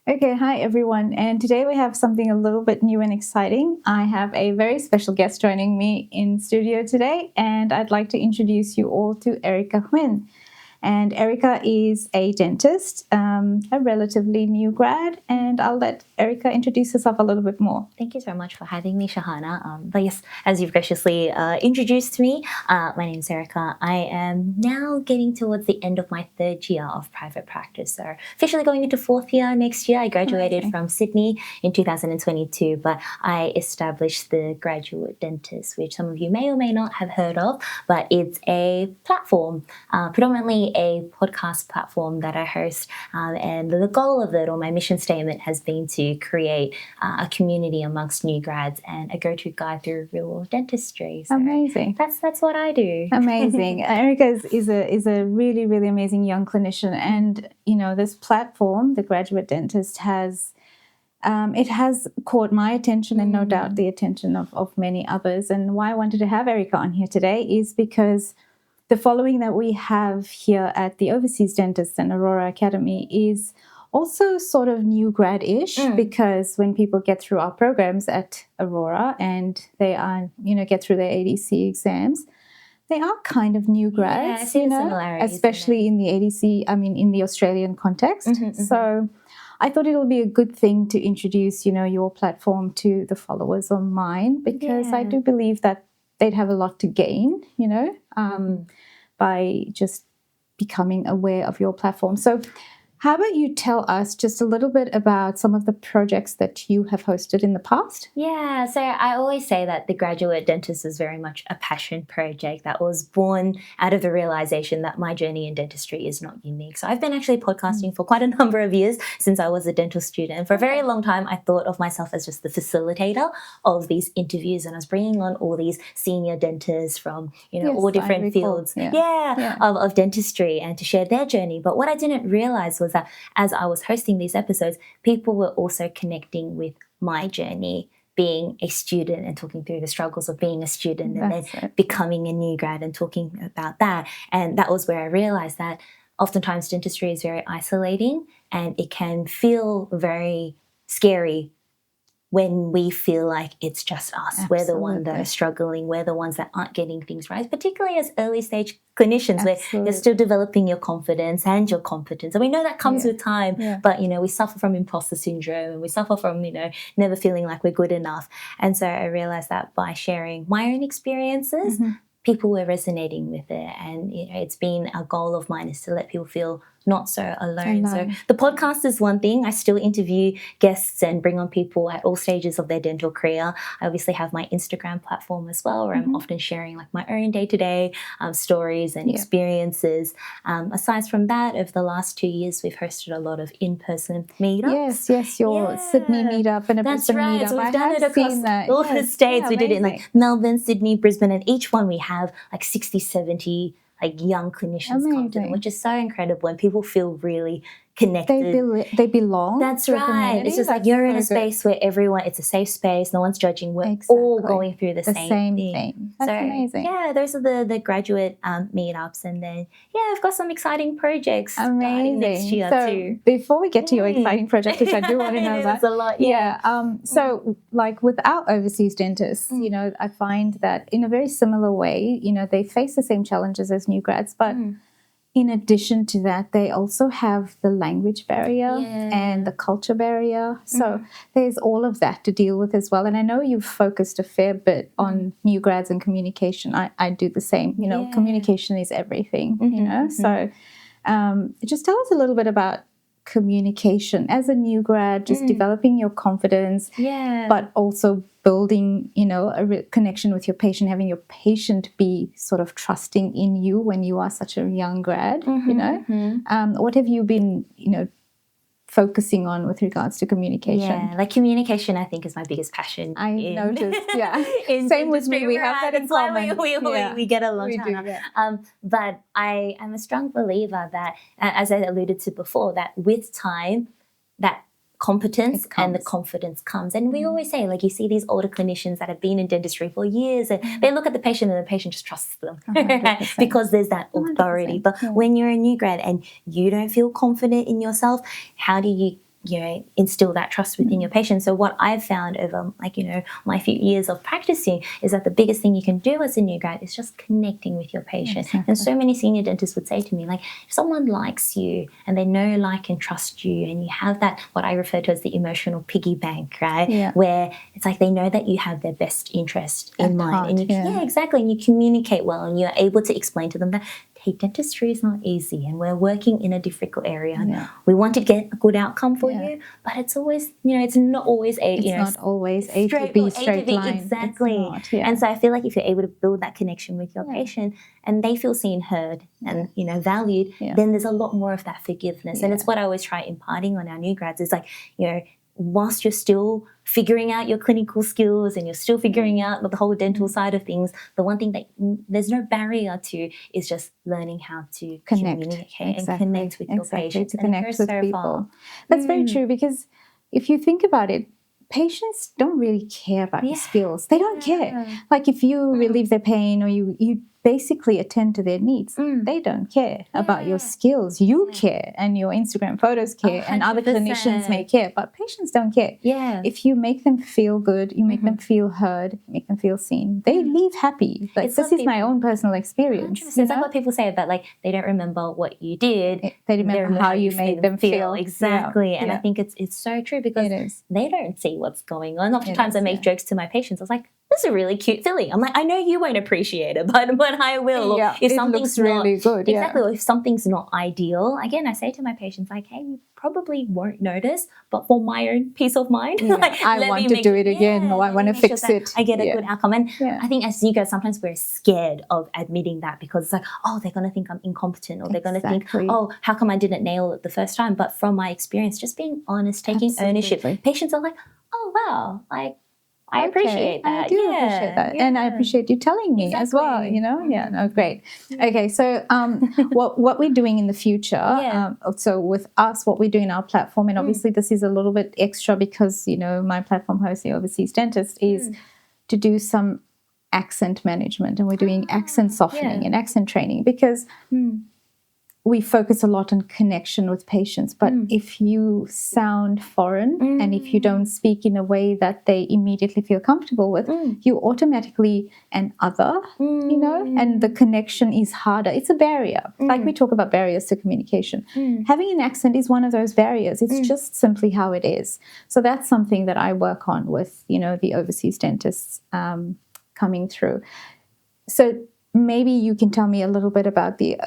Okay, hi everyone. And today we have something a little bit new and exciting. I have a very special guest joining me in studio today, and I'd like to introduce you all to Erica Hwin. And Erica is a dentist, a relatively new grad, and I'll let Erica introduce herself a little bit more. Thank you so much for having me, Shahana. But yes, as you've graciously introduced me, my name's Erica. I am now getting towards the end of my third year of private practice. So officially going into fourth year next year. I graduated from Sydney in 2022, but I established the Graduate Dentist, which some of you may or may not have heard of, but it's a platform, predominantly a podcast platform that I host. And the goal of it, or my mission statement, has been to create a community amongst new grads and a go-to guide through real dentistry. So Amazing. That's what I do. Amazing. Erica is a really, really amazing young clinician. And, this platform, the Graduate Dentist, has caught my attention and no doubt the attention of many others. And why I wanted to have Erica on here today is because the following that we have here at the Overseas Dentists and Aurora Academy is also sort of new grad-ish, because when people get through our programs at Aurora and they are, get through their ADC exams, they are kind of new grads, especially in the ADC, in the Australian context. So I thought it'll be a good thing to introduce, your platform to the followers of mine, because I do believe that they'd have a lot to gain, by just becoming aware of your platform. So how about you tell us just a little bit about some of the projects that you have hosted in the past? Yeah, so I always say that the Graduate Dentist is very much a passion project that was born out of the realization that my journey in dentistry is not unique. So I've been actually podcasting for quite a number of years since I was a dental student. And for a very long time, I thought of myself as just the facilitator of these interviews. And I was bringing on all these senior dentists from, all different fields of dentistry and to share their journey. But what I didn't realize was that as I was hosting these episodes, people were also connecting with my journey being a student and talking through the struggles of being a student and then becoming a new grad and talking about that. And that was where I realized that oftentimes dentistry is very isolating and it can feel very scary when we feel like it's just us. Absolutely. We're the ones that are struggling. We're the ones that aren't getting things right, particularly as early stage clinicians where you're still developing your confidence and your competence. And we know that comes with time, but, we suffer from imposter syndrome and we suffer from, never feeling like we're good enough. And so I realized that by sharing my own experiences, people were resonating with it. And, it's been a goal of mine is to let people feel not so alone. So the podcast is one thing. I still interview guests and bring on people at all stages of their dental career. I obviously have my Instagram platform as well, where I'm often sharing like my own day-to-day stories and experiences. Aside from that, over the last 2 years, we've hosted a lot of in-person meetups. Yes, your Sydney meetup and a Brisbane meetup. So we've done it across all the states. We did it in like Melbourne, Sydney, Brisbane, and each one we have like 60, 70 like young clinicians come to them, which is so incredible, and people feel really connected. They belong. That's right. It's just like you're in a space where it's a safe space. No one's judging. We're all going through the same thing. That's amazing. Yeah, those are the graduate meetups, and then I've got some exciting projects starting next year too. Before we get to your exciting project, which I do want to know about, a lot. So like with our overseas dentists, I find that in a very similar way, they face the same challenges as new grads, but in addition to that, they also have the language barrier and the culture barrier. So there's all of that to deal with as well. And I know you've focused a fair bit on new grads and communication. I do the same. Communication is everything, So just tell us a little bit about communication as a new grad, just developing your confidence, but also building, a connection with your patient, having your patient be sort of trusting in you when you are such a young grad, What have you been, focusing on with regards to communication? Yeah, like communication, I think, is my biggest passion. I noticed, Same with me. We have that in common. We get along. But I am a strong believer that, as I alluded to before, that with time, that competence and the confidence comes. And we always say, like, you see these older clinicians that have been in dentistry for years and they look at the patient and the patient just trusts them because there's that authority. But when you're a new grad and you don't feel confident in yourself, how do you instill that trust within your patient. So what I've found over my few years of practicing is that the biggest thing you can do as a new grad is just connecting with your patient. Exactly. And so many senior dentists would say to me, like, if someone likes you and they know, like, and trust you, and you have that, what I refer to as the emotional piggy bank, right? Yeah. Where it's like they know that you have their best interest in mind. Heart, And you, exactly. And you communicate well, and you're able to explain to them that, hey, dentistry is not easy, and we're working in a difficult area. And we want to get a good outcome for you, but it's always, it's not always not always A to B straight line. Exactly. Not, And so I feel like if you're able to build that connection with your patient, and they feel seen, heard, and valued, then there's a lot more of that forgiveness. And it's what I always try imparting on our new grads is like, whilst you're still figuring out your clinical skills and you're still figuring out the whole dental side of things, the one thing that there's no barrier to is just learning how to communicate and connect with your patients. To connect with people. That's very true, because if you think about it, patients don't really care about your skills. They don't care. Like if you relieve their pain or you basically attend to their needs, they don't care about your skills. You care, and your Instagram photos care, 100%. And other clinicians may care, but patients don't care. Yeah. If you make them feel good, you make them feel heard, make them feel seen, they leave happy. Like this is my own personal experience. It's like what people say about, like, they don't remember what you did. They remember how you made them feel. Exactly. Yeah. And I think it's so true, because they don't see what's going on. Oftentimes I make jokes to my patients. I was like, this is a really cute filling. I'm like, I know you won't appreciate it, but I will. Yeah, if it something's looks really good. Exactly. Or if something's not ideal, again, I say to my patients, like, hey, you probably won't notice, but for my own peace of mind, like, I want to do it again, or I want to fix it. I get a good outcome. And I think as you guys, sometimes we're scared of admitting that, because it's like, oh, they're going to think I'm incompetent, or they're going to think, oh, how come I didn't nail it the first time? But from my experience, just being honest, taking ownership, patients are like, oh, wow, like, I appreciate that. I do appreciate that. And I appreciate you telling me as well, Yeah, no, great. Okay, so what we're doing in the future, so with us, what we do in our platform, and obviously this is a little bit extra because, my platform host, the Overseas Dentist, is to do some accent management, and we're doing accent softening and accent training, because we focus a lot on connection with patients. But if you sound foreign and if you don't speak in a way that they immediately feel comfortable with, you automatically an other, and the connection is harder. It's a barrier. Like we talk about barriers to communication. Having an accent is one of those barriers. It's just simply how it is. So that's something that I work on with, the overseas dentists coming through. So maybe you can tell me a little bit about the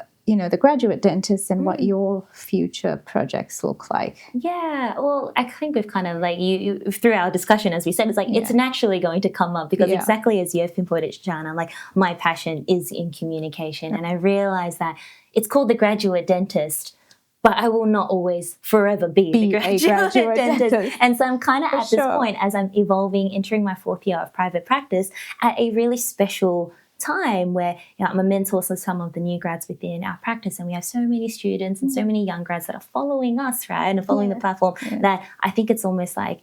graduate dentists and what your future projects look like. Yeah, well, I think we've kind of, like, you through our discussion, as we said, it's like it's naturally going to come up, because exactly as you've pinpointed, Jana, like, my passion is in communication, and I realize that it's called the graduate dentist, but I will not always forever be the graduate dentist. And so I'm kind of at this point, as I'm evolving, entering my 4th year of private practice, at a really special time where I'm a mentor to some of the new grads within our practice, and we have so many students and so many young grads that are following us, right, and following the platform, that I think it's almost like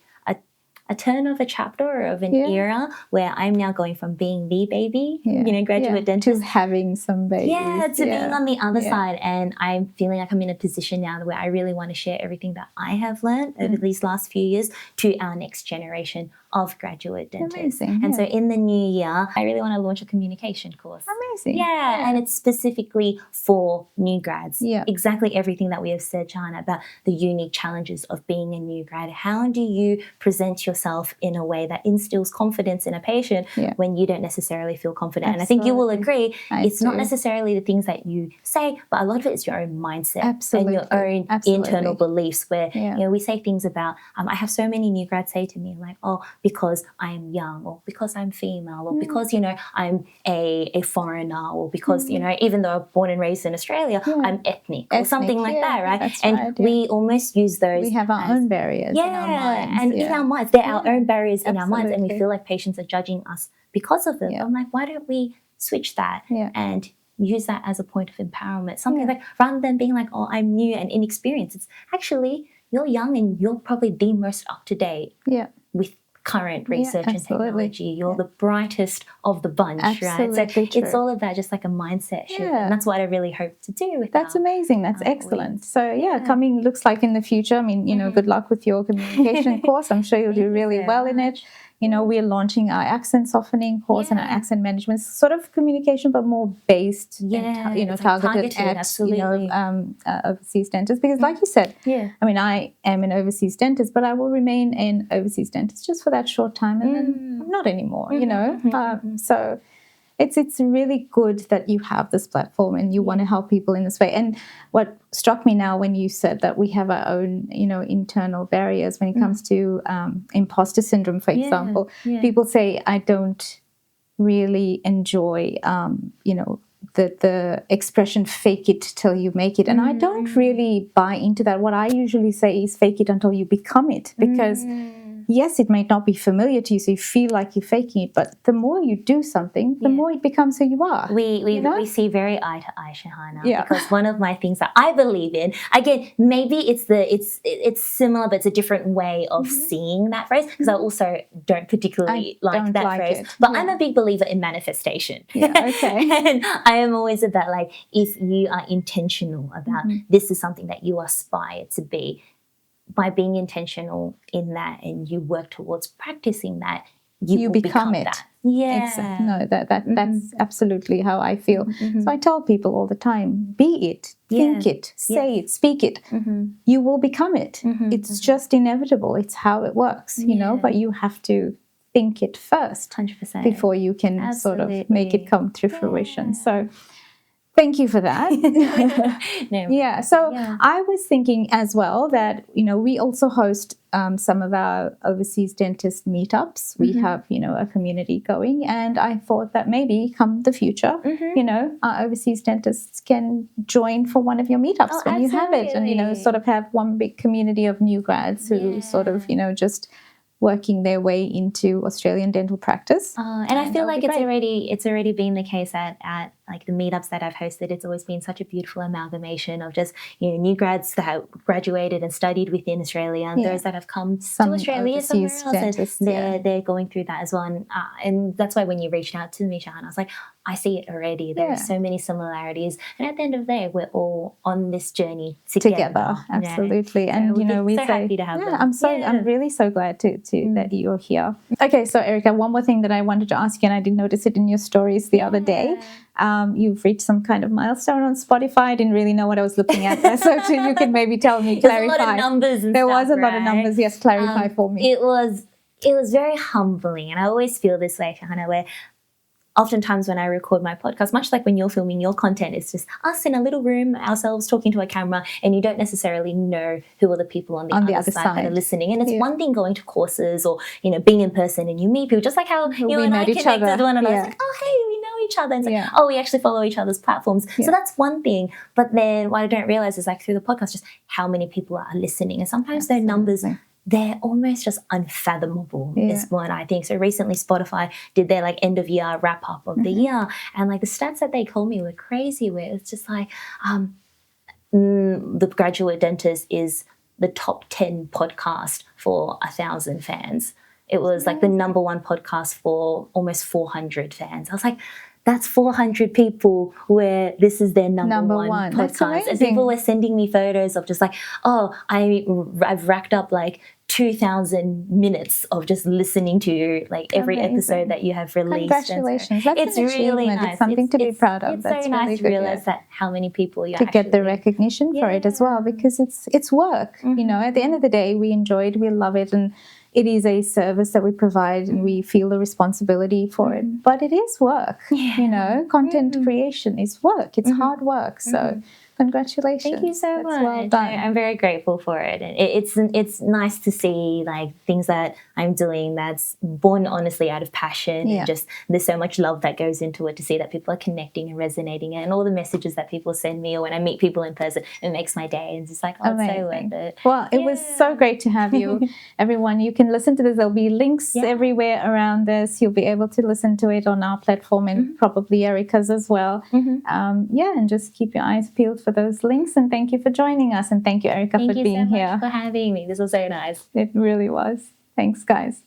a turn of a chapter or of an era where I'm now going from being the baby, graduate dentist, to having some babies. To being on the other side. And I'm feeling like I'm in a position now where I really want to share everything that I have learned over these last few years to our next generation of graduate dentists. Amazing, and so in the new year, I really want to launch a communication course. Amazing. And it's specifically for new grads. Exactly everything that we have said, Chana, about the unique challenges of being a new grad. How do you present yourself in a way that instills confidence in a patient when you don't necessarily feel confident? And I think you will agree, it's not necessarily the things that you say, but a lot of it is your own mindset and your own internal beliefs, where we say things about, I have so many new grads say to me, like, oh, because I'm young, or because I'm female, or because, I'm a foreigner, or because, even though I'm born and raised in Australia, I'm ethnic or something like that, right? We almost use those. We have our own barriers in our minds. And in our minds, they're our own barriers in our minds, and we feel like patients are judging us because of them. I'm like, why don't we switch that and use that as a point of empowerment? Something like, rather than being like, oh, I'm new and inexperienced, it's actually, you're young and you're probably the most up to date with current research and absolutely. technology. You're the brightest of the bunch, right? Absolutely So it's true. all about just like a mindset shift. Yeah. And that's what I really hope to do with That's our amazing. That's our excellent. audience. So coming looks like in the future. I mean, good luck with your communication course. I'm sure you'll do really well in it. We're launching our accent softening course and our accent management, sort of communication, but more based, and, targeted at, absolutely. Overseas dentists. Because like you said, I mean, I am an overseas dentist, but I will remain an overseas dentist just for that short time, and then I'm not anymore, So it's really good that you have this platform and you want to help people in this way. And what struck me now when you said that we have our own, internal barriers when it comes to imposter syndrome, for example. People say, I don't really enjoy, the expression fake it till you make it. And I don't really buy into that. What I usually say is fake it until you become it, because yes, it might not be familiar to you, so you feel like you're faking it, but the more you do something, the more it becomes who you are. We see very eye to eye, Shahana, because one of my things that I believe in, again, maybe it's similar, but it's a different way of seeing that phrase, because I also don't particularly like that phrase. But I'm a big believer in manifestation. And I am always about, like, if you are intentional about this is something that you aspire to be, by being intentional in that and you work towards practicing that, you become it. That. Exactly. No, that's absolutely how I feel. So I tell people all the time, be it, think it, say it, speak it. You will become it. It's just inevitable. It's how it works, but you have to think it first 100% before you can sort of make it come to fruition. So thank you for that. I was thinking as well that, we also host some of our overseas dentist meetups. We have, a community going, and I thought that maybe come the future, our overseas dentists can join for one of your meetups when you have it, and, sort of have one big community of new grads who sort of, just working their way into Australian dental practice. And I feel like it's already been the case at like the meetups that I've hosted. It's always been such a beautiful amalgamation of just, new grads that have graduated and studied within Australia, and those that have come to Australia somewhere else, dentists, and they're going through that as well. And that's why when you reached out to me, Shahan, I was like, I see it already. There are so many similarities, and at the end of the day, we're all on this journey together. Absolutely. And we say, happy to have them. I'm really so glad to that you're here. Okay, so Erica, one more thing that I wanted to ask you, and I did notice it in your stories the other day. You've reached some kind of milestone on Spotify. I didn't really know what I was looking at there, so you can maybe tell me, clarify. There's a lot of numbers and there was a lot of numbers. Yes, clarify for me. It was very humbling, and I always feel this way, Shahana, where oftentimes when I record my podcast, much like when you're filming your content, it's just us in a little room, ourselves talking to a camera, and you don't necessarily know who are the people on the other side that are listening. And it's one thing going to courses or, being in person and you meet people, just like how you and I connected one another. It's like, oh, hey, we know each other. And it's like, oh, we actually follow each other's platforms. So that's one thing. But then what I don't realize is, like, through the podcast, just how many people are listening. And sometimes their numbers, they're almost just unfathomable is what I think. So recently Spotify did their like end of year wrap up of the year, and like the stats that they told me were crazy, where it's just like the Graduate Dentist is the top 10 podcast for 1,000 fans. It was like the number one podcast for almost 400 fans. I was like, that's 400 people where this is their number one podcast. And people were sending me photos of just like, oh, I've racked up like 2,000 minutes of just listening to like every episode that you have released. Congratulations. That's really nice. It's something to be proud of. It's so nice to realize that how many people you to get the recognition for it as well, because it's work. At the end of the day, we enjoy it, we love it, and it is a service that we provide, and we feel the responsibility for it. But it is work. Content creation is work. It's hard work. So congratulations. Thank you so much. Well done. I'm very grateful for it. And it's nice to see like things that I'm doing that's born honestly out of passion, and just there's so much love that goes into it, to see that people are connecting and resonating, and all the messages that people send me, or when I meet people in person, it makes my day. And it's just like, oh, it's so worth it. Well, it was so great to have you. Everyone, you can listen to this. There'll be links everywhere around this. You'll be able to listen to it on our platform, and probably Erica's as well. And just keep your eyes peeled for those links. And thank you for joining us. And thank you, Erica, for being here. Thank you so much for having me. This was so nice. It really was. Thanks, guys.